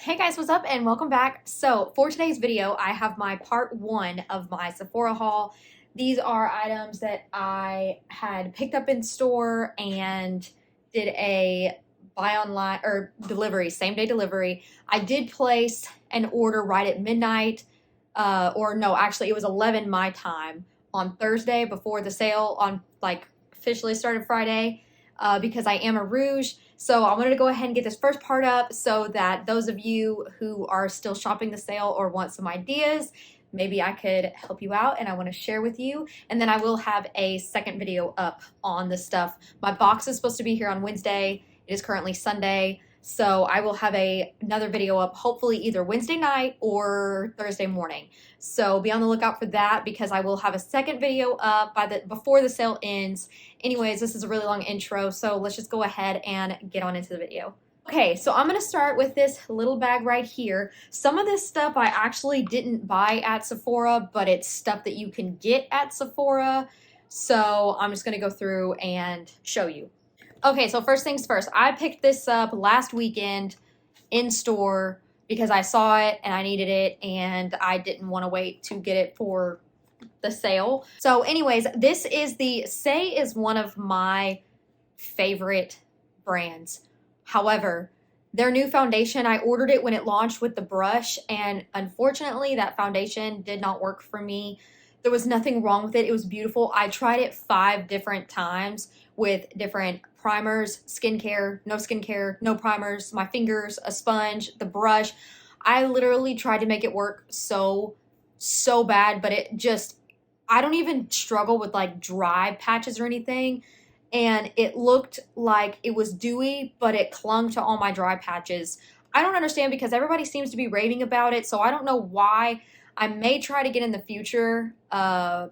Hey guys, what's up and welcome back. So for today's video, I have my part one of my Sephora haul. These are items that I had picked up in store and did a buy online or delivery, same day delivery. I did place an order right at midnight, or no, actually it was 11 my time on Thursday before the sale on officially started Friday. Because I am a Rouge. So I wanted to go ahead and get this first part up so that those of you who are still shopping the sale or want some ideas, maybe I could help you out and I want to share with you. And then I will have a second video up on the stuff. My box is supposed to be here on Wednesday. It is currently Sunday. So I will have another video up hopefully either Wednesday night or Thursday morning. So be on the lookout for that because I will have a second video up before the sale ends. Anyways, this is a really long intro, so let's just go ahead and get on into the video. Okay, so I'm going to start with this little bag right here. Some of this stuff I actually didn't buy at Sephora, but it's stuff that you can get at Sephora. So I'm just going to go through and show you. Okay, so first things first, I picked this up last weekend in store because I saw it and I needed it and I didn't want to wait to get it for the sale. So anyways, this is Say is one of my favorite brands. However, their new foundation, I ordered it when it launched with the brush and unfortunately that foundation did not work for me. There was nothing wrong with it. It was beautiful. I tried it 5 different times with different primers, skincare, no primers, my fingers, a sponge, the brush. I literally tried to make it work so bad, but I don't even struggle with like dry patches or anything. And it looked like it was dewy, but it clung to all my dry patches. I don't understand because everybody seems to be raving about it. So I don't know why. I may try to get in the future. I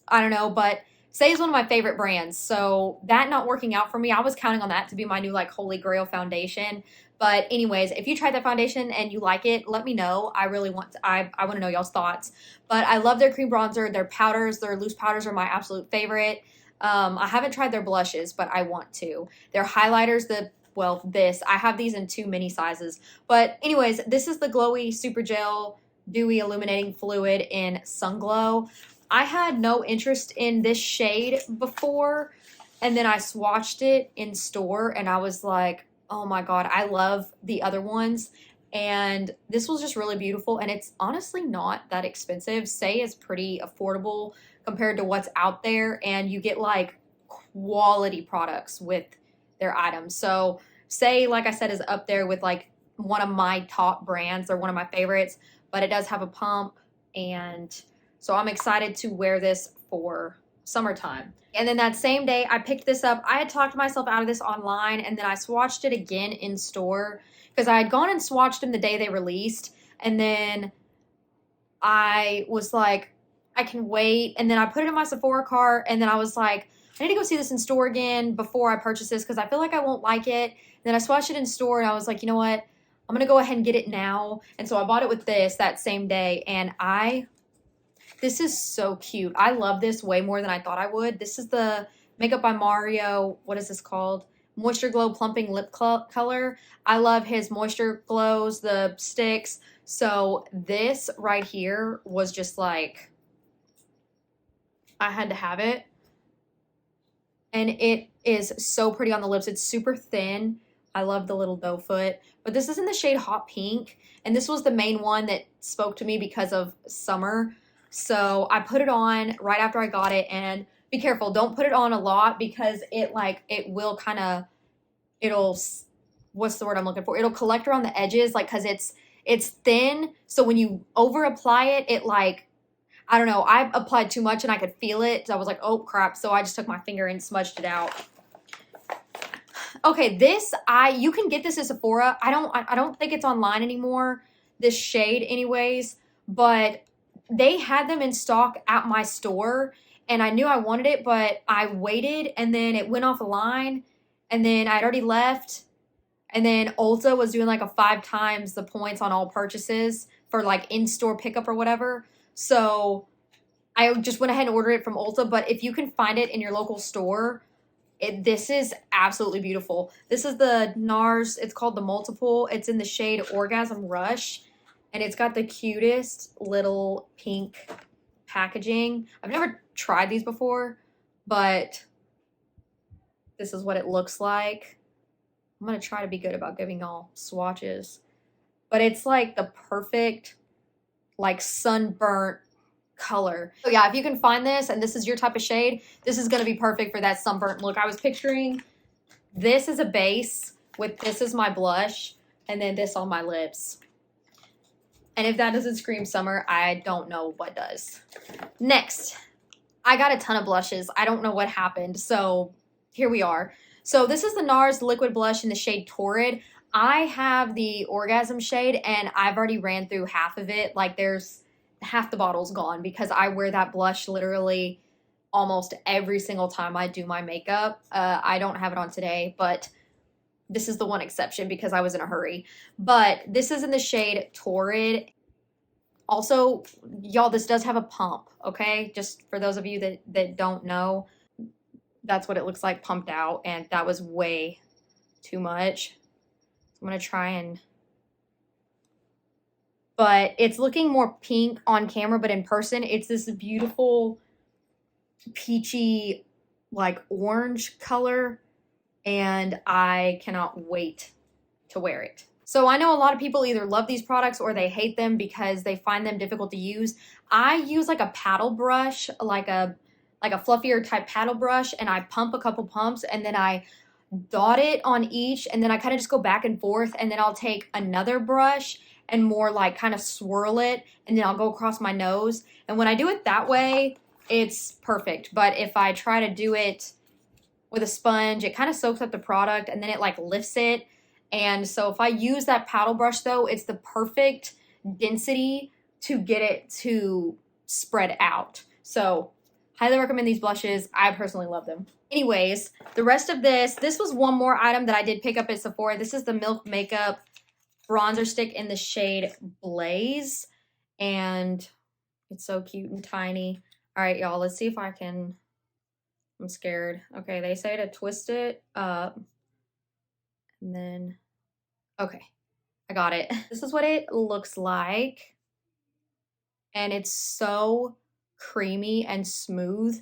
don't know, but Say is one of my favorite brands. So that not working out for me, I was counting on that to be my new like holy grail foundation. But anyways, if you tried that foundation and you like it, let me know. I really want to, I want to know y'all's thoughts. But I love their cream bronzer, their powders, their loose powders are my absolute favorite. I haven't tried their blushes, but I want to. Their highlighters, I have these in 2 mini sizes. But anyways, this is the Glowy Super Gel Dewy Illuminating Fluid in Sun Glow. I had no interest in this shade before, and then I swatched it in store, and I was like, oh my god, I love the other ones, and this was just really beautiful, and it's honestly not that expensive. Say is pretty affordable compared to what's out there, and you get like quality products with their items. So Say, like I said, is up there with like one of my top brands or one of my favorites, but it does have a pump, and so I'm excited to wear this for summertime. And then that same day, I picked this up. I had talked myself out of this online, and then I swatched it again in store because I had gone and swatched them the day they released. And then I was like, I can wait. And then I put it in my Sephora cart, and then I was like, I need to go see this in store again before I purchase this because I feel like I won't like it. And then I swatched it in store, and I was like, you know what? I'm going to go ahead and get it now. And so I bought it with this that same day, and this is so cute. I love this way more than I thought I would. This is the Makeup by Mario. What is this called? Moisture Glow Plumping Lip Color. I love his Moisture Glows, the sticks. So this right here was just like, I had to have it. And it is so pretty on the lips. It's super thin. I love the little doe foot. But this is in the shade Hot Pink. And this was the main one that spoke to me because of summer. So I put it on right after I got it, and be careful, don't put it on a lot because it'll what's the word I'm looking for? It'll collect around the edges, like, cause it's thin. So when you over apply it I don't know, I applied too much and I could feel it. So I was like, oh crap. So I just took my finger and smudged it out. Okay, you can get this at Sephora. I don't think it's online anymore, this shade anyways, but they had them in stock at my store, and I knew I wanted it, but I waited, and then it went off the line, and then I'd already left, and then Ulta was doing like a 5 times the points on all purchases for like in-store pickup or whatever. So I just went ahead and ordered it from Ulta, but if you can find it in your local store, This is absolutely beautiful. This is the NARS. It's called the Multiple. It's in the shade Orgasm Rush. And it's got the cutest little pink packaging. I've never tried these before, but this is what it looks like. I'm going to try to be good about giving y'all swatches. But it's like the perfect, like sunburnt color. So yeah, if you can find this and this is your type of shade, this is going to be perfect for that sunburnt look. I was picturing this as a base with this as my blush and then this on my lips. And if that doesn't scream summer, I don't know what does. Next, I got a ton of blushes. I don't know what happened. So here we are. So this is the NARS liquid blush in the shade Torrid. I have the Orgasm shade and I've already ran through half of it. Like there's half the bottle's gone because I wear that blush literally almost every single time I do my makeup. I don't have it on today, but this is the one exception because I was in a hurry. But this is in the shade Torrid. Also, y'all, this does have a pump, okay? Just for those of you that don't know, that's what it looks like pumped out, and that was way too much. I'm gonna try and, but it's looking more pink on camera, but in person, it's this beautiful peachy, like orange color, and I cannot wait to wear it. So I know a lot of people either love these products or they hate them because they find them difficult to use. I use like a paddle brush, like a fluffier type paddle brush, and I pump a couple pumps and then I dot it on each, and then I kind of just go back and forth, and then I'll take another brush and more like kind of swirl it, and then I'll go across my nose. And when I do it that way, it's perfect. But if I try to do it with a sponge, it kind of soaks up the product and then it like lifts it. And so if I use that paddle brush though, it's the perfect density to get it to spread out. So highly recommend these blushes. I personally love them. Anyways, the rest of this was one more item that I did pick up at Sephora. This is the Milk Makeup bronzer stick in the shade Blaze. And it's so cute and tiny. All right, y'all, let's see if I can, I'm scared. Okay, they say to twist it up. And then, okay, I got it. This is what it looks like. And it's so creamy and smooth.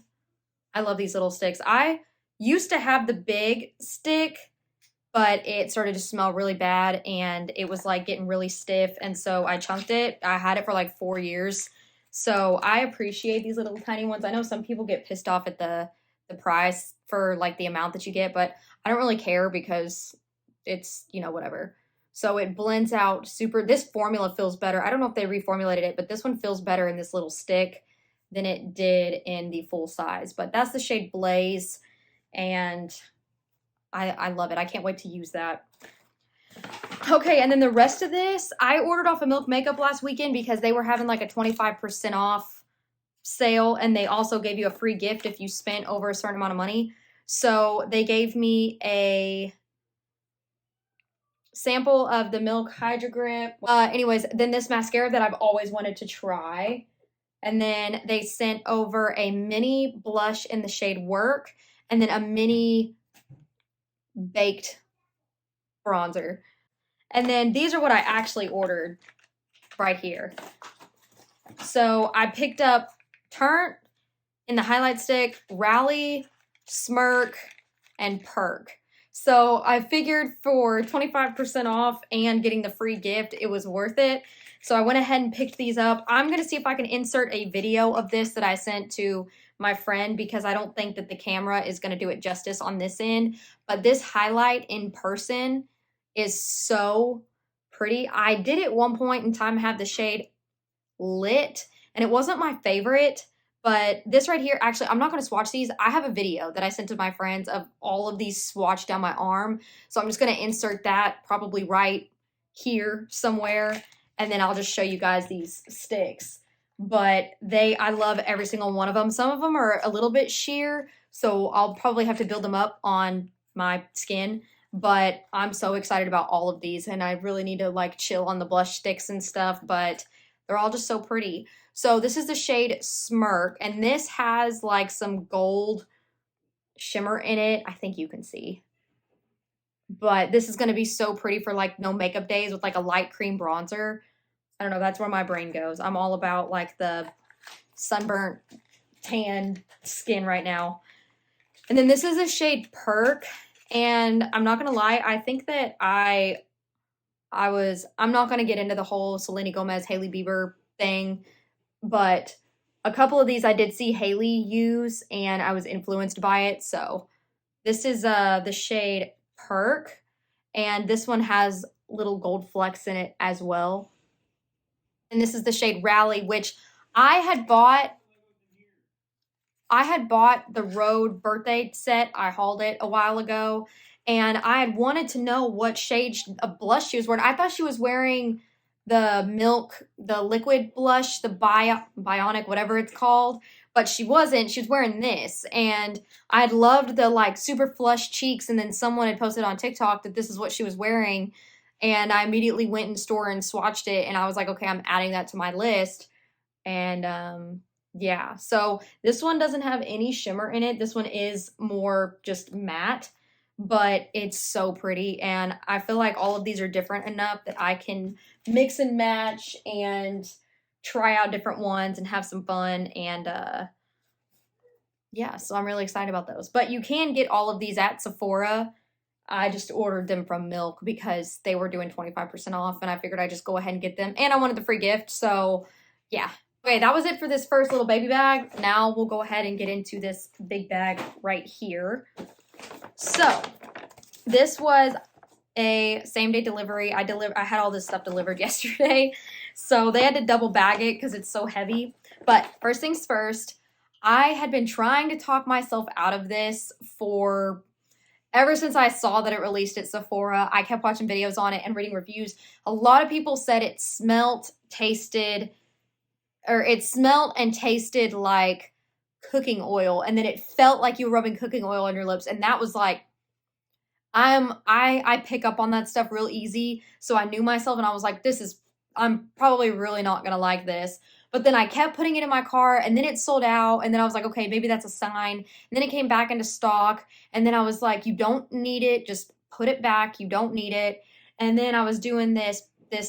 I love these little sticks. I used to have the big stick, but it started to smell really bad and it was like getting really stiff. And so I chunked it. I had it for like 4 years. So I appreciate these little tiny ones. I know some people get pissed off at the price for like the amount that you get, but I don't really care because it's, you know, whatever. So it blends out super. This formula feels better. I don't know if they reformulated it, but this one feels better in this little stick than it did in the full size. But that's the shade Blaze, and I love it. I can't wait to use that. Okay, and then the rest of this, I ordered off of Milk Makeup last weekend because they were having like a 25% off sale, and they also gave you a free gift if you spent over a certain amount of money. So they gave me a sample of the Milk Hydro Grip. Anyways, then this mascara that I've always wanted to try. And then they sent over a mini blush in the shade Work, and then a mini baked bronzer. And then these are what I actually ordered right here. So I picked up Turnt in the highlight stick, Rally, Smirk, and Perk. So I figured for 25% off and getting the free gift, it was worth it. So I went ahead and picked these up. I'm going to see if I can insert a video of this that I sent to my friend because I don't think that the camera is going to do it justice on this end. But this highlight in person is so pretty. I did at one point in time have the shade Lit, and it wasn't my favorite. But this right here, actually, I'm not going to swatch these. I have a video that I sent to my friends of all of these swatched down my arm. So I'm just going to insert that probably right here somewhere. And then I'll just show you guys these sticks. But I love every single one of them. Some of them are a little bit sheer, so I'll probably have to build them up on my skin. But I'm so excited about all of these, and I really need to like chill on the blush sticks and stuff, but they're all just so pretty. So this is the shade Smirk, and this has like some gold shimmer in it. I think you can see. But this is going to be so pretty for like no makeup days with like a light cream bronzer. I don't know, that's where my brain goes. I'm all about like the sunburnt tan skin right now. And then this is a shade Perk, and I'm not gonna lie, I think that I'm not gonna get into the whole Selena Gomez, Hailey Bieber thing, but a couple of these I did see Hailey use, and I was influenced by it. So this is the shade Perk, and this one has little gold flecks in it as well. And this is the shade Rally, which I had bought the Rhode birthday set. I hauled it a while ago, and I had wanted to know what shade of blush she was wearing. I thought she was wearing the liquid blush, the Bionic, whatever it's called, but she wasn't. She was wearing this, and I had loved the like super flush cheeks, and then someone had posted on TikTok that this is what she was wearing, and I immediately went in the store and swatched it, and I was like, okay, I'm adding that to my list, and yeah, so this one doesn't have any shimmer in it. This one is more just matte, but it's so pretty. And I feel like all of these are different enough that I can mix and match and try out different ones and have some fun. And yeah, so I'm really excited about those. But you can get all of these at Sephora. I just ordered them from Milk because they were doing 25% off, and I figured I'd just go ahead and get them. And I wanted the free gift, so yeah. Okay, that was it for this first little baby bag. Now we'll go ahead and get into this big bag right here. So this was a same-day delivery. I had all this stuff delivered yesterday, so they had to double bag it because it's so heavy. But first things first, I had been trying to talk myself out of this for ever since I saw that it released at Sephora. I kept watching videos on it and reading reviews. A lot of people said it smelled and tasted like cooking oil, and then it felt like you were rubbing cooking oil on your lips, and that was like, I pick up on that stuff real easy, so I knew myself, and I was like, I'm probably really not gonna like this. But then I kept putting it in my car, and then it sold out, and then I was like, okay, maybe that's a sign. And then it came back into stock, and then I was like, you don't need it, just put it back, you don't need it. And then I was doing this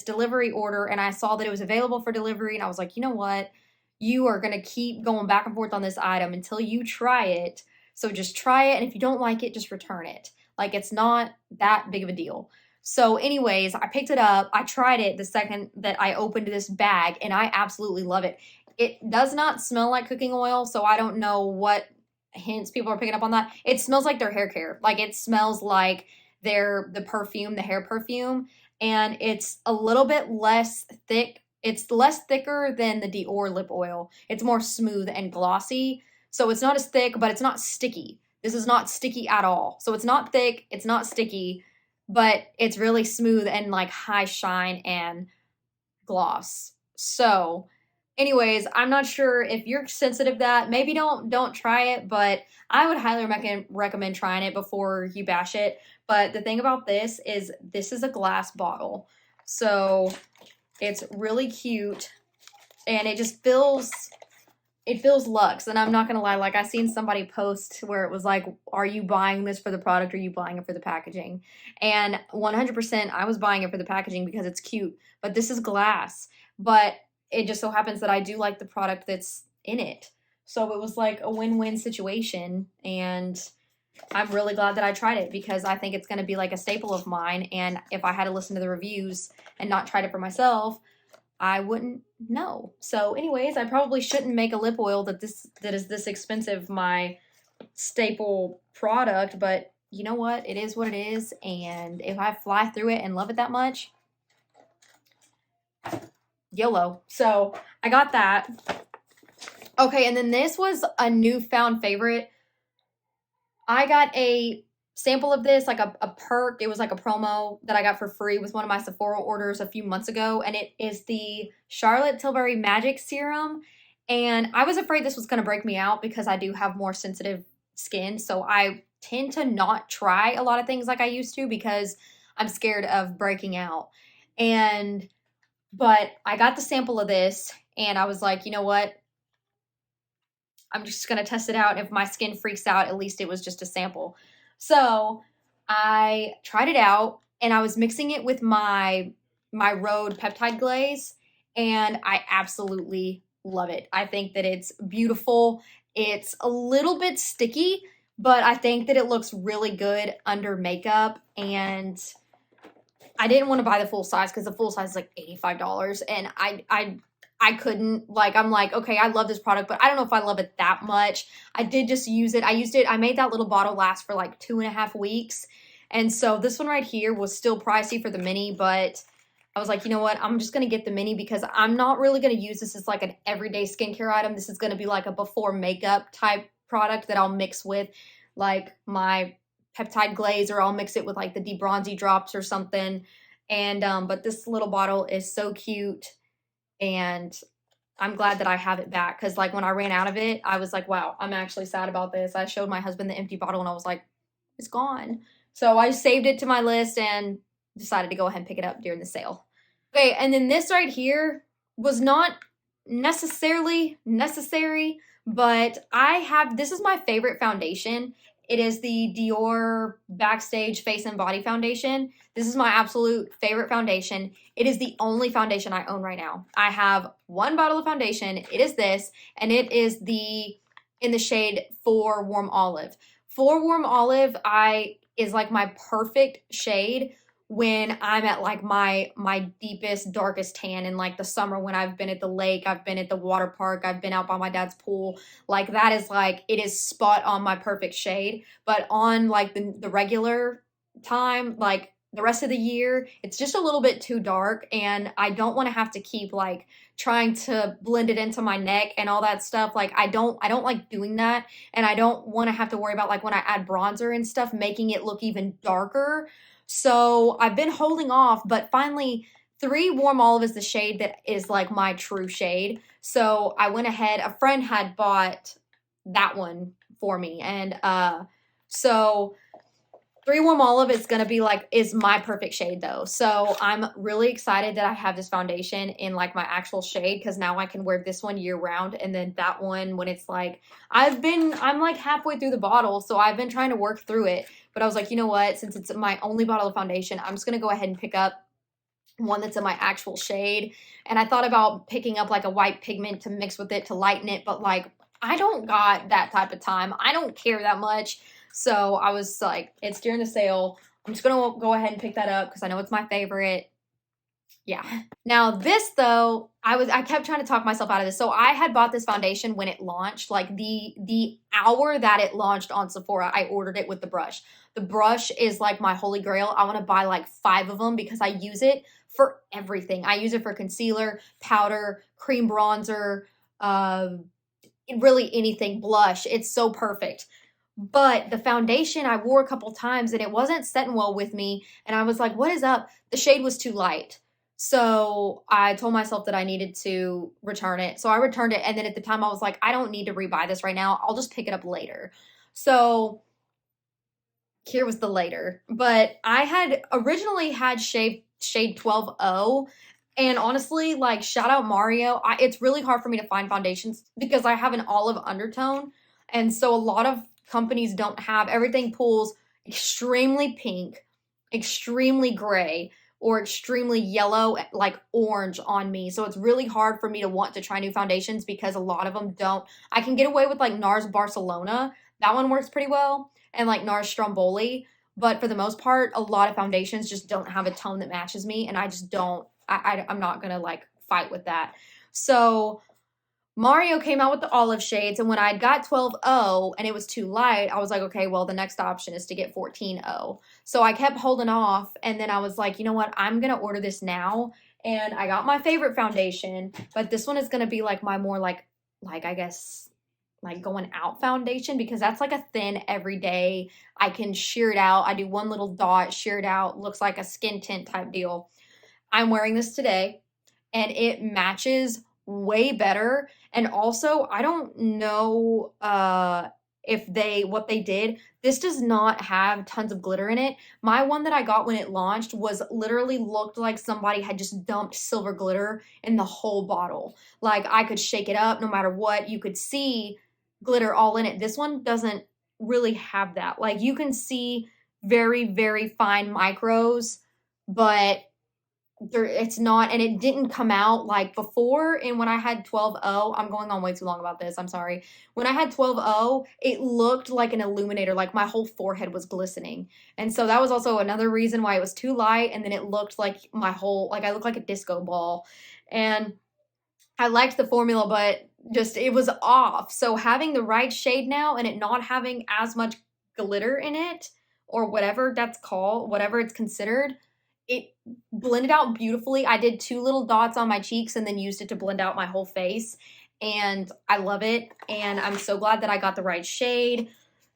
delivery order, and I saw that it was available for delivery, and I was like, you know what? You are going to keep going back and forth on this item until you try it. So just try it, and if you don't like it, just return it. Like, it's not that big of a deal. So anyways, I picked it up. I tried it the second that I opened this bag, and I absolutely love it. It does not smell like cooking oil, so I don't know what hints people are picking up on that. It smells like their hair care. Like, it smells like the perfume, the hair perfume, and it's a little bit less thick. It's less thicker than the Dior lip oil. It's more smooth and glossy. So it's not as thick, but it's not sticky. This is not sticky at all. So it's not thick, it's not sticky, but it's really smooth and like high shine and gloss. So anyways, I'm not sure if you're sensitive to that. Maybe don't try it, but I would highly recommend trying it before you bash it. But the thing about this is a glass bottle. So it's really cute, and it feels luxe. And I'm not gonna lie, like, I seen somebody post where it was like, are you buying this for the product or are you buying it for the packaging? And 100% I was buying it for the packaging because it's cute, but this is glass. But it just so happens that I do like the product that's in it. So it was like a win-win situation, and I'm really glad that I tried it because I think it's going to be like a staple of mine. And if I had to listen to the reviews and not tried it for myself, I wouldn't know. So anyways, I probably shouldn't make a lip oil that is this expensive, my staple product, but you know what? It is what it is. And if I fly through it and love it that much, YOLO. So I got that. Okay, and then this was a newfound favorite. I got a sample of this, like a perk. It was like a promo that I got for free with one of my Sephora orders a few months ago, and it is the Charlotte Tilbury Magic Serum. And I was afraid this was going to break me out because I do have more sensitive skin, so I tend to not try a lot of things like I used to because I'm scared of breaking out. But I got the sample of this, and I was like, you know what? I'm just going to test it out. If my skin freaks out, at least it was just a sample. So I tried it out, and I was mixing it with my Rhode peptide glaze, and I absolutely love it. I think that it's beautiful. It's a little bit sticky, but I think that it looks really good under makeup. And I didn't want to buy the full size because the full size is like $85, and I couldn't, like, I'm like, okay, I love this product, but I don't know if I love it that much. I did just use it. I made that little bottle last for like 2.5 weeks. And so this one right here was still pricey for the mini, but I was like, you know what? I'm just going to get the mini because I'm not really going to use this as like an everyday skincare item. This is going to be like a before makeup type product that I'll mix with like my peptide glaze, or I'll mix it with like the debronzy drops or something. And but this little bottle is so cute, and I'm glad that I have it back, because like when I ran out of it, I was like, wow, I'm actually sad about this. I showed my husband the empty bottle and I was like, it's gone. So I saved it to my list and decided to go ahead and pick it up during the sale. Okay, and then this right here was not necessarily necessary, but this is my favorite foundation. It is the Dior Backstage Face and Body Foundation. This is my absolute favorite foundation. It is the only foundation I own right now. I have one bottle of foundation. It is this, and it is in the shade 4 Warm Olive. 4 Warm Olive is like my perfect shade when I'm at like my deepest, darkest tan in like the summer, when I've been at the lake, I've been at the water park, I've been out by my dad's pool. Like that is like, it is spot on my perfect shade. But on like the regular time, like the rest of the year, it's just a little bit too dark, and I don't want to have to keep like trying to blend it into my neck and all that stuff. Like I don't like doing that, and I don't want to have to worry about like when I add bronzer and stuff making it look even darker. So I've been holding off, but finally 3 Warm Olive is the shade that is like my true shade. So I went ahead, a friend had bought that one for me, and so 3 Warm Olive is my perfect shade though. So I'm really excited that I have this foundation in like my actual shade, because now I can wear this one year round, and then that one when it's like, I'm like halfway through the bottle, so I've been trying to work through it. But I was like, you know what, since it's my only bottle of foundation, I'm just gonna go ahead and pick up one that's in my actual shade. And I thought about picking up like a white pigment to mix with it to lighten it, but like I don't got that type of time. I don't care that much. So I was like, it's during the sale, I'm just gonna go ahead and pick that up because I know it's my favorite. Yeah. Now this though, I kept trying to talk myself out of this. So I had bought this foundation when it launched, like the hour that it launched on Sephora, I ordered it with the brush. The brush is like my holy grail. I want to buy like 5 of them because I use it for everything. I use it for concealer, powder, cream bronzer, really anything, blush. It's so perfect. But the foundation I wore a couple times and it wasn't setting well with me. And I was like, what is up? The shade was too light. So I told myself that I needed to return it. So I returned it. And then at the time I was like, I don't need to rebuy this right now. I'll just pick it up later. So here was the later. But I had originally had shade 12O. And honestly, like, shout out Mario. It's really hard for me to find foundations because I have an olive undertone. And so a lot of companies don't have, everything pulls extremely pink, extremely gray, or extremely yellow, like orange on me. So it's really hard for me to want to try new foundations because a lot of them don't. I can get away with like NARS Barcelona. That one works pretty well. And like NARS Stromboli. But for the most part, a lot of foundations just don't have a tone that matches me. And I just don't, I'm not going to like fight with that. So Mario came out with the olive shades, and when I got 12O and it was too light, I was like, okay, well, the next option is to get 14O. So I kept holding off, and then I was like, you know what, I'm going to order this now, and I got my favorite foundation, but this one is going to be like my more like I guess, like going out foundation, because that's like a thin everyday, I can sheer it out, I do one little dot, sheer it out, looks like a skin tint type deal. I'm wearing this today, and it matches way better. And also, I don't know what they did. This does not have tons of glitter in it. My one that I got when it launched was literally looked like somebody had just dumped silver glitter in the whole bottle. Like I could shake it up no matter what. You could see glitter all in it. This one doesn't really have that. Like, you can see very, very fine micros, but it's not, and it didn't come out like before. And when I had 12O, I'm going on way too long about this, I'm sorry. When I had 12O, it looked like an illuminator, like my whole forehead was glistening. And so that was also another reason why it was too light, and then it looked like my whole, like I looked like a disco ball. And I liked the formula, but just it was off. So having the right shade now and it not having as much glitter in it, or whatever that's called, whatever it's considered, it blended out beautifully. I did 2 little dots on my cheeks and then used it to blend out my whole face. And I love it. And I'm so glad that I got the right shade.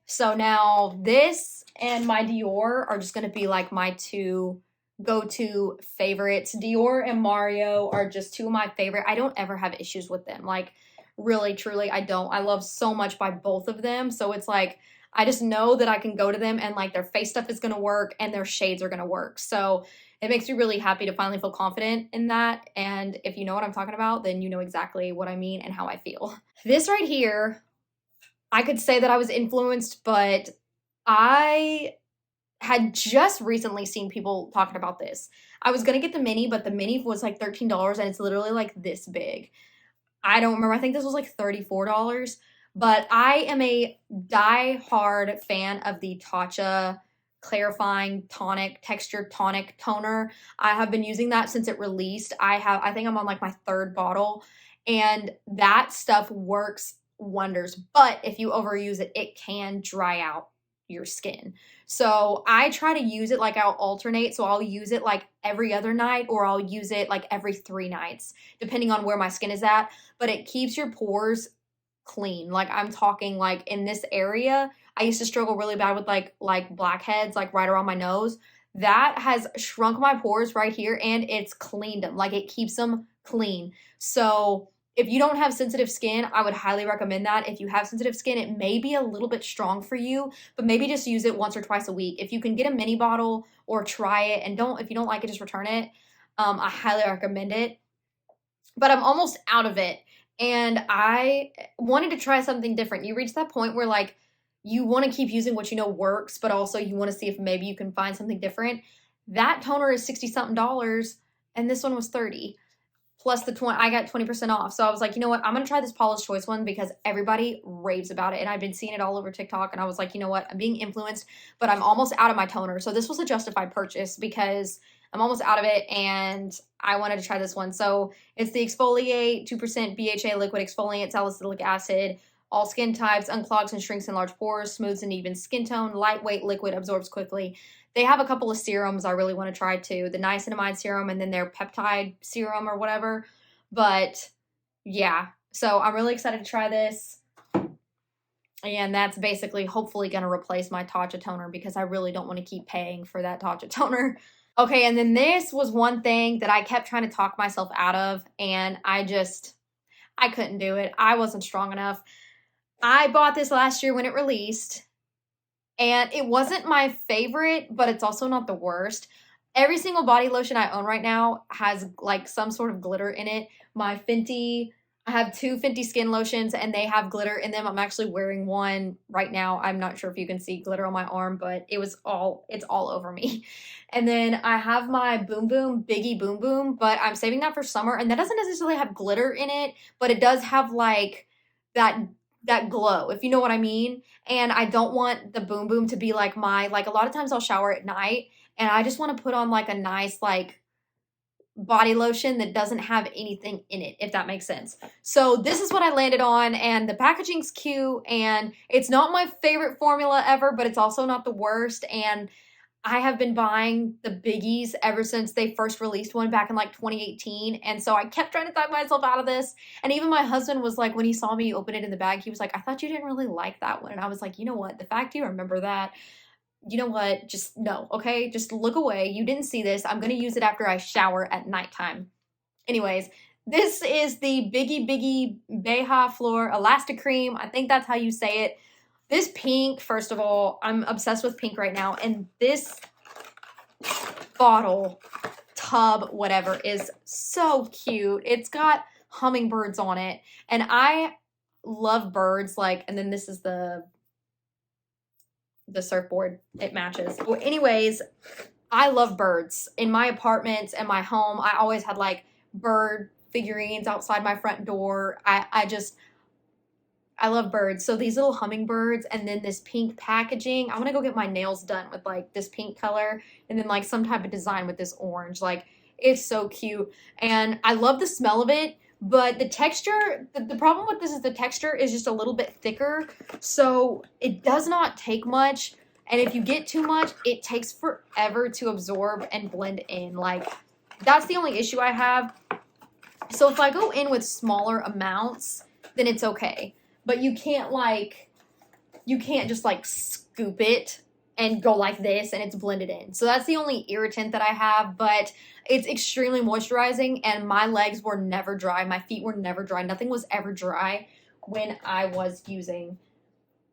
So now this and my Dior are just going to be like my 2 go-to favorites. Dior and Mario are just 2 of my favorite. I don't ever have issues with them. Like, really, truly, I don't. I love so much by both of them. So it's like, I just know that I can go to them and like their face stuff is going to work and their shades are going to work. So it makes me really happy to finally feel confident in that. And if you know what I'm talking about, then you know exactly what I mean and how I feel. This right here, I could say that I was influenced, but I had just recently seen people talking about this. I was gonna get the mini, but the mini was like $13 and it's literally like this big. I don't remember. I think this was like $34. But I am a die-hard fan of the Tatcha clarifying tonic, textured tonic toner. I have been using that since it released. I think I'm on like my 3rd bottle, and that stuff works wonders. But if you overuse it, it can dry out your skin. So I try to use it like I'll alternate. So I'll use it like every other night, or I'll use it like every 3 nights, depending on where my skin is at. But it keeps your pores clean. Like, I'm talking like in this area, I used to struggle really bad with like blackheads, like right around my nose. That has shrunk my pores right here, and it's cleaned them. Like, it keeps them clean. So if you don't have sensitive skin, I would highly recommend that. If you have sensitive skin, it may be a little bit strong for you, but maybe just use it once or twice a week. If you can get a mini bottle or try it, and if you don't like it, just return it. I highly recommend it. But I'm almost out of it, and I wanted to try something different. You reach that point where like you want to keep using what you know works, but also you want to see if maybe you can find something different. That toner is 60 something dollars, and this one was 30 plus the 20. I got 20% off. So I was like, you know what? I'm going to try this Paula's Choice one because everybody raves about it. And I've been seeing it all over TikTok. And I was like, you know what? I'm being influenced, but I'm almost out of my toner. So this was a justified purchase because I'm almost out of it and I wanted to try this one. So it's the Exfoliate 2% BHA liquid exfoliant, salicylic acid, all skin types, unclogs and shrinks in large pores, smooths an even skin tone, lightweight liquid, absorbs quickly. They have a couple of serums I really want to try too. The niacinamide serum and then their peptide serum or whatever. But yeah, so I'm really excited to try this. And that's basically hopefully going to replace my Tatcha toner because I really don't want to keep paying for that Tatcha toner. Okay, and then this was one thing that I kept trying to talk myself out of, and I couldn't do it. I wasn't strong enough. I bought this last year when it released, and it wasn't my favorite, but it's also not the worst. Every single body lotion I own right now has like some sort of glitter in it. My Fenty, I have 2 Fenty skin lotions and they have glitter in them. I'm actually wearing one right now. I'm not sure if you can see glitter on my arm, but it's all over me. And then I have my Boom Boom Biggie Boom Boom, but I'm saving that for summer, and that doesn't necessarily have glitter in it, but it does have like that glow, if you know what I mean. And I don't want the Boom Boom to be like a lot of times I'll shower at night and I just want to put on like a nice like body lotion that doesn't have anything in it, if that makes sense. So this is what I landed on, and the packaging's cute, and it's not my favorite formula ever, but it's also not the worst. And I have been buying the biggies ever since they first released one back in like 2018. And so I kept trying to talk myself out of this. And even my husband was like, when he saw me open it in the bag, he was like, I thought you didn't really like that one. And I was like, you know what? The fact you remember that, you know what? Just no, okay? Just look away. You didn't see this. I'm going to use it after I shower at nighttime. Anyways, this is the Biggie Beja Flor Elastic Cream. I think that's how you say it. This pink, first of all, I'm obsessed with pink right now. And this bottle, tub, whatever, is so cute. It's got hummingbirds on it. And I love birds, like, and then this is the surfboard. It matches. Well, anyways, I love birds. In my apartments and my home, I always had like bird figurines outside my front door. I love birds. So these little hummingbirds and then this pink packaging. I want to go get my nails done with like this pink color and then like some type of design with this orange. Like it's so cute. And I love the smell of it, but the texture, the problem with this is the texture is just a little bit thicker. So it does not take much. And if you get too much, it takes forever to absorb and blend in. Like that's the only issue I have. So if I go in with smaller amounts, then it's okay. But you can't just like scoop it and go like this and it's blended in. So that's the only irritant that I have, but it's extremely moisturizing and my legs were never dry. My feet were never dry. Nothing was ever dry when I was using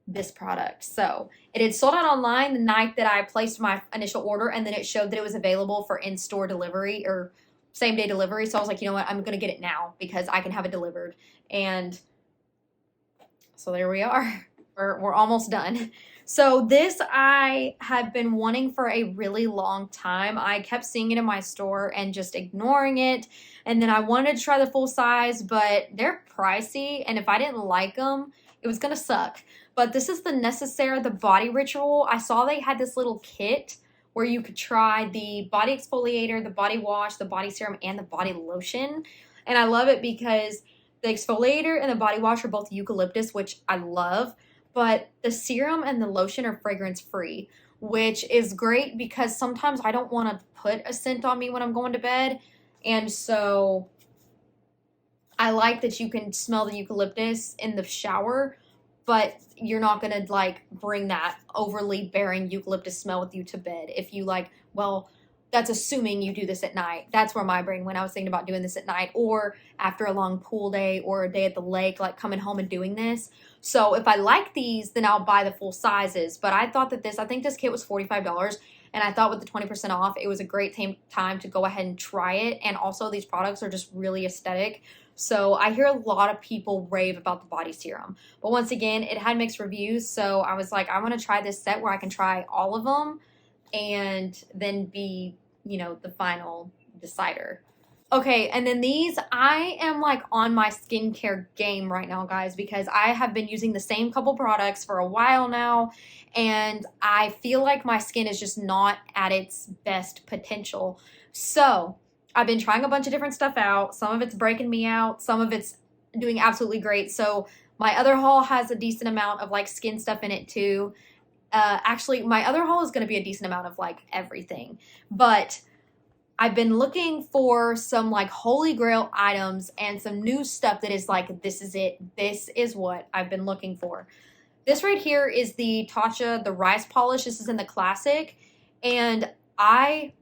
this product. So it had sold out online the night that I placed my initial order, and then it showed that it was available for in-store delivery or same day delivery. So I was like, you know what, I'm going to get it now because I can have it delivered. And so there we are. We're almost done. So this I have been wanting for a really long time. I kept seeing it in my store and just ignoring it. And then I wanted to try the full size, but they're pricey. And if I didn't like them, it was going to suck. But this is the Necessaire, the Body Ritual. I saw they had this little kit where you could try the body exfoliator, the body wash, the body serum, and the body lotion. And I love it because the exfoliator and the body wash are both eucalyptus, which I love. But the serum and the lotion are fragrance free, which is great because sometimes I don't want to put a scent on me when I'm going to bed. And so I like that you can smell the eucalyptus in the shower, but you're not going to like bring that overly bearing eucalyptus smell with you to bed. If you like, well, that's assuming you do this at night. That's where my brain went. I was thinking about doing this at night or after a long pool day or a day at the lake, like coming home and doing this. So if I like these, then I'll buy the full sizes. But I thought that I think this kit was $45. And I thought with the 20% off, it was a great time to go ahead and try it. And also these products are just really aesthetic. So I hear a lot of people rave about the body serum. But once again, it had mixed reviews. So I was like, I want to try this set where I can try all of them and then be, you know, the final decider. Okay, and then these, I am like on my skincare game right now, guys, because I have been using the same couple products for a while now, and I feel like my skin is just not at its best potential. So I've been trying a bunch of different stuff out. Some of it's breaking me out. Some of it's doing absolutely great. So my other haul has a decent amount of like skin stuff in it too. Actually, my other haul is going to be a decent amount of like everything. But I've been looking for some like holy grail items and some new stuff that is like, this is it. This is what I've been looking for. This right here is the Tatcha, the rice polish. This is in the classic. And I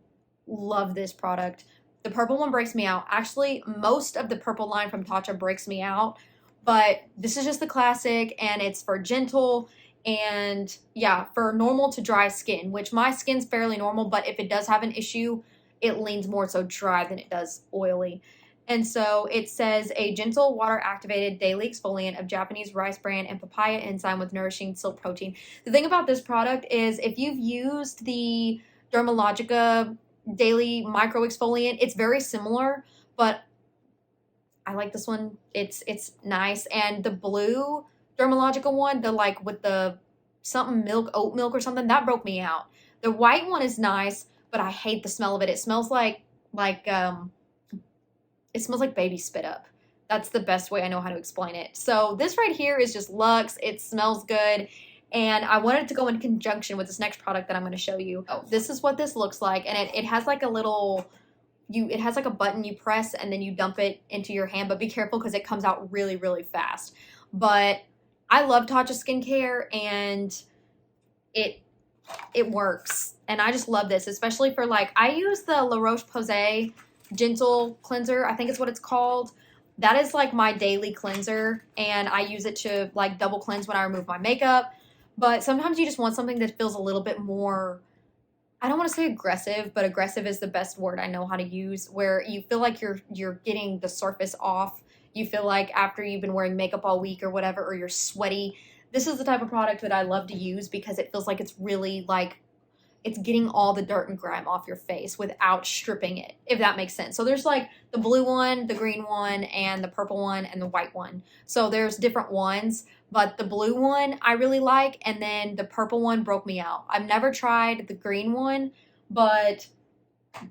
love this product. The purple one breaks me out. Actually, most of the purple line from Tatcha breaks me out. But this is just the classic and it's for gentle and yeah, for normal to dry skin, which my skin's fairly normal, but if it does have an issue, it leans more so dry than it does oily. And so it says a gentle water activated daily exfoliant of Japanese rice bran and papaya enzyme with nourishing silk protein. The thing about this product is if you've used the Dermalogica daily micro exfoliant, it's very similar, but I like this one. It's nice. And the blue Dermalogica one, the like with the something milk, oat milk or something, that broke me out. The white one is nice, but I hate the smell of it. It smells like it smells like baby spit up. That's the best way I know how to explain it. So this right here is just Luxe. It smells good. And I wanted to go in conjunction with this next product that I'm going to show you. Oh, this is what this looks like. And it has like a little, it has like a button you press and then you dump it into your hand. But be careful because it comes out really, really fast. But I love Tatcha skincare and it works. And I just love this, especially for like, I use the La Roche-Posay Gentle Cleanser. I think it's what it's called. That is like my daily cleanser. And I use it to like double cleanse when I remove my makeup. But sometimes you just want something that feels a little bit more, I don't want to say aggressive, but aggressive is the best word I know how to use, where you feel like you're getting the surface off you feel like after you've been wearing makeup all week or whatever, or you're sweaty. This is the type of product that I love to use because it feels like it's really like it's getting all the dirt and grime off your face without stripping it, if that makes sense. So there's like the blue one, the green one, and the purple one, and the white one. So there's different ones, but the blue one I really like, and then the purple one broke me out. I've never tried the green one, but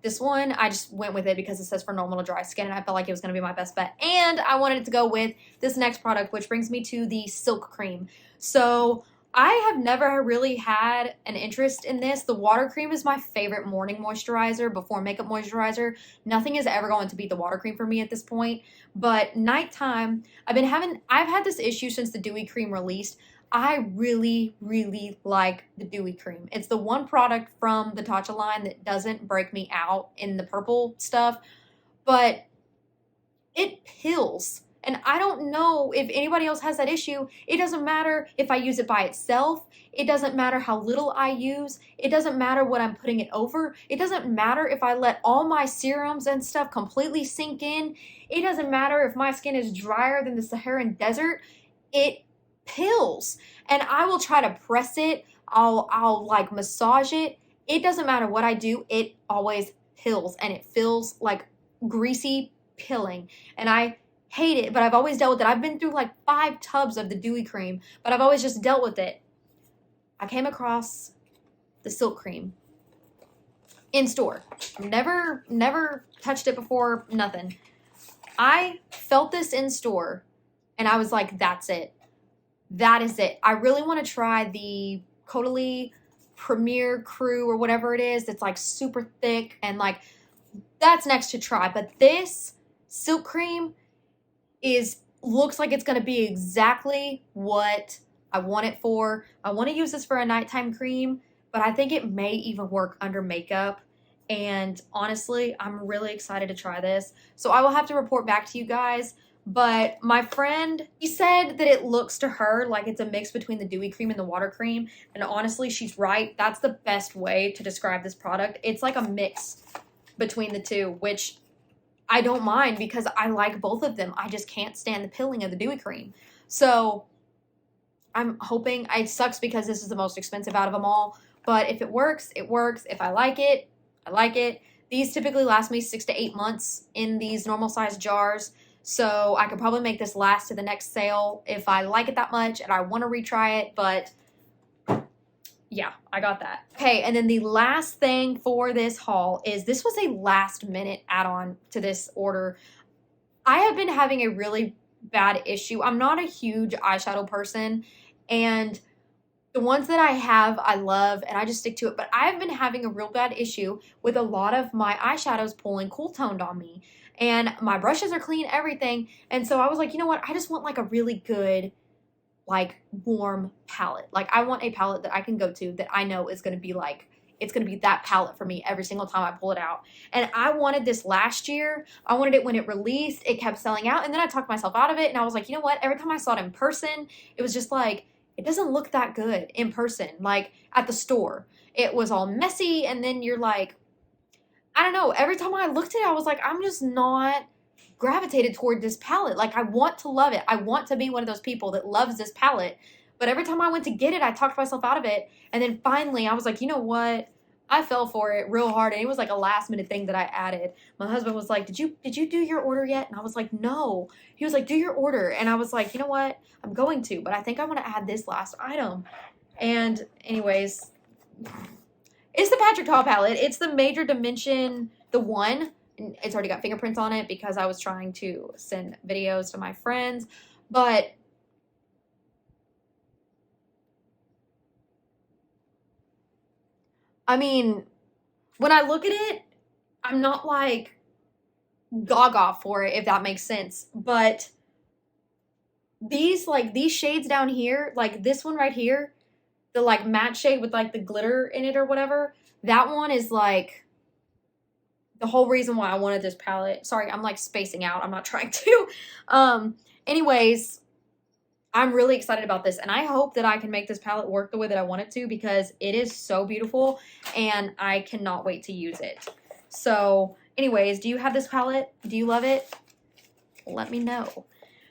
this one, I just went with it because it says for normal to dry skin, and I felt like it was going to be my best bet. And I wanted to go with this next product, which brings me to the Silk Cream. So I have never really had an interest in this. The water cream is my favorite morning moisturizer before makeup moisturizer. Nothing is ever going to beat the water cream for me at this point. But nighttime, I've had this issue since the Dewy Cream released. I really, really like the Dewy Cream. It's the one product from the Tatcha line that doesn't break me out in the purple stuff, but it pills. And I don't know if anybody else has that issue. It doesn't matter if I use it by itself. It doesn't matter how little I use. It doesn't matter what I'm putting it over. It doesn't matter if I let all my serums and stuff completely sink in. It doesn't matter if my skin is drier than the Saharan desert. It pills. And I will try to press it. I'll like massage it. It doesn't matter what I do. It always pills, and it feels like greasy pilling. And I hate it, but I've always dealt with it. I've been through like 5 tubs of the Dewy Cream, but I've always just dealt with it. I came across the Silk Cream in store. Never touched it before, nothing. I felt this in store, and I was like, that's it. That is it. I really want to try the Caudalie Premier Crew or whatever it is. It's like super thick, and like that's next to try. But this Silk Cream looks like it's going to be exactly what I want it for. I want to use this for a nighttime cream, but I think it may even work under makeup. And honestly, I'm really excited to try this. So I will have to report back to you guys. But my friend, she said that it looks to her like it's a mix between the Dewy Cream and the water cream. And honestly, she's right. That's the best way to describe this product. It's like a mix between the two, which I don't mind because I like both of them. I just can't stand the pilling of the Dewy Cream. So I'm hoping, it sucks because this is the most expensive out of them all. But if it works, it works. If I like it, I like it. These typically last me 6 to 8 months in these normal size jars. So I could probably make this last to the next sale if I like it that much and I want to retry it. But yeah, I got that. Okay, and then the last thing for this haul is this was a last minute add-on to this order. I have been having a really bad issue. I'm not a huge eyeshadow person, and the ones that I have, I love, and I just stick to it. But I've been having a real bad issue with a lot of my eyeshadows pulling cool toned on me. And my brushes are clean, everything. And so I was like, you know what? I just want like a really good, like warm palette. Like I want a palette that I can go to that I know is going to be like, it's going to be that palette for me every single time I pull it out. And I wanted this last year. I wanted it when it released. It kept selling out. And then I talked myself out of it. And I was like, you know what? Every time I saw it in person, it was just like, it doesn't look that good in person, like at the store. It was all messy. And then you're like, I don't know. Every time I looked at it, I was like, I'm just not gravitated toward this palette. Like I want to love it. I want to be one of those people that loves this palette. But every time I went to get it, I talked myself out of it. And then finally I was like, you know what? I fell for it real hard. And it was like a last minute thing that I added. My husband was like, did you do your order yet? And I was like, no. He was like, do your order. And I was like, you know what? I'm going to, but I think I want to add this last item. And anyways, it's the Patrick Ta palette. It's the Major Dimension, the one. And it's already got fingerprints on it because I was trying to send videos to my friends. But I mean, when I look at it, I'm not like gaga for it, if that makes sense. But these shades down here, like this one right here, the like matte shade with like the glitter in it or whatever, that one is like the whole reason why I wanted this palette. Sorry, I'm like spacing out. I'm not trying to. Anyways, I'm really excited about this, and I hope that I can make this palette work the way that I want it to because it is so beautiful, and I cannot wait to use it. So, anyways, do you have this palette? Do you love it? Let me know.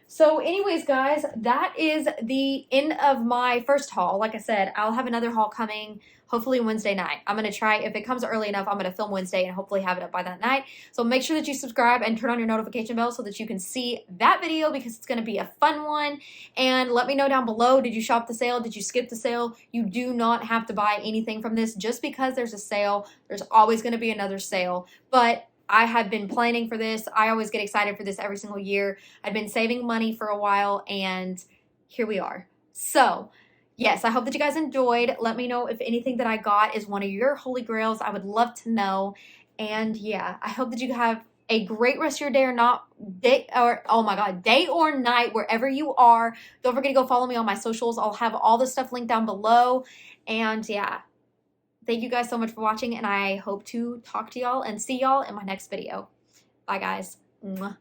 So anyways, guys, that is the end of my first haul. Like I said, I'll have another haul coming hopefully Wednesday night. I'm going to try, if it comes early enough, I'm going to film Wednesday and hopefully have it up by that night. So make sure that you subscribe and turn on your notification bell so that you can see that video, because it's going to be a fun one. And let me know down below, did you shop the sale? Did you skip the sale? You do not have to buy anything from this just because there's a sale. There's always going to be another sale. But I have been planning for this. I always get excited for this every single year. I've been saving money for a while, and here we are. So, yes, I hope that you guys enjoyed. Let me know if anything that I got is one of your holy grails. I would love to know. And yeah, I hope that you have a great rest of your day or not day or oh my god, day or night, wherever you are. Don't forget to go follow me on my socials. I'll have all the stuff linked down below. And yeah. Thank you guys so much for watching, and I hope to talk to y'all and see y'all in my next video. Bye, guys. Mwah.